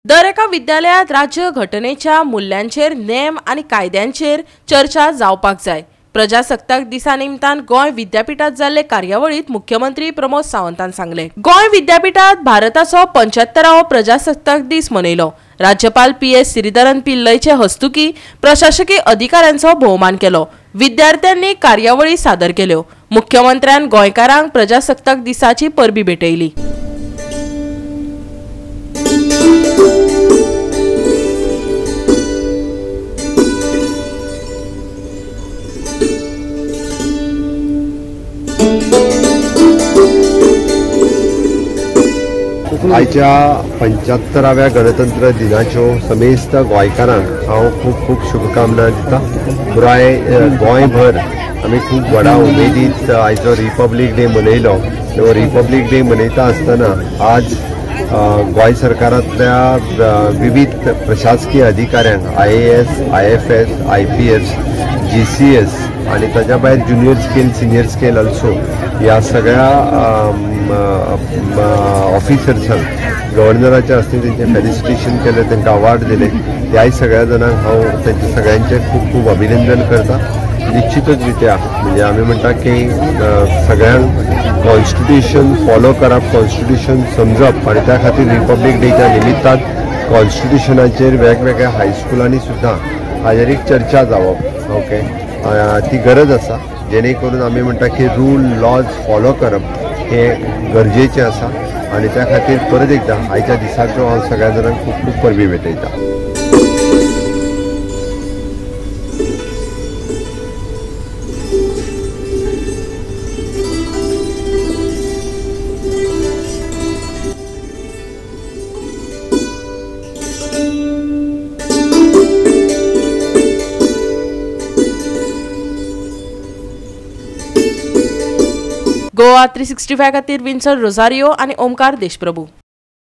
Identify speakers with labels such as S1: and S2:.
S1: दर एका विद्यालयात राज्य घटनेच्या मूल्यांचेर नेम आणि कायद्यांचेर चर्चा जावपाक जाय। प्रजासत्ताक दिसा निमतान गोंय विद्यापीठात जाल्ले कार्यावळीत मुख्यमंत्री प्रमोद सावंतान सांगले। गोंय विद्यापीठात भारताचो 75वा प्रजासत्ताक दीस मनयलो। राज्यपाल PS श्रीधरन पिल्लयचे हस्तुकी प्रशासकीय अधिकाऱ्यांचो भोवमान केलो। विद्यार्थ्यांनी कार्यावळी सादर केल्यो। मुख्यमंत्र्यान गोंयकारांक प्रजासत्ताक दिसाची परबी भेटयली।
S2: आयच्या 75व्या गणतंत्र दिनाच्यो समेस्त गोंयकारांक हांव खूब खूब शुभकामना दिता। पुराय गोंयभर आमी खूब व्हडा उमेदीत आयचो रिपब्लीक डे मनयलो। रिपब्लीक डे मनयता आसतना आज गोंय सरकारांतल्या विविध प्रशासकीय अधिकाऱ्यांक IAS, IFS, IPS, GCS आणि ताच्या भायर junior scale senior scale also ह्या सगळ्या ऑफिसर्सांक गव्हर्नराच्या हस्ते तेंचे फेलिसिटेशन केलें, तांकां अवॉर्ड दिले। ह्या सगळ्या जाणांक हांव तेंचे सगळ्यांचे खूब खूब अभिनंदन करता। निश्चितच रित्या म्हणजे आमी म्हणटा की सगळ्यांक कॉन्स्टिट्यूशन फॉलो करप, कॉन्स्टिट्यूशन समजप आणि त्या खातीर रिपब्लीक डेच्या निमित्तान कॉन्स्टिट्यूशनाचेर वेगवेगळ्या हायस्कुलांनी सुद्दां हाजेर एक चर्चा जावप। ओके, ती गरज आसा, जेणे करून आमी म्हणटा की रूल लॉज फॉलो करप हे गरजेचें आसा आणि त्या खातीर परत एकदा आयच्या दिसाच्यो हांव सगळ्या जाणांक खूब खूब परबी भेटयता।
S1: गोवा 365 खातीर विन्सन रोझारियो आणि ओमकार देशप्रभू।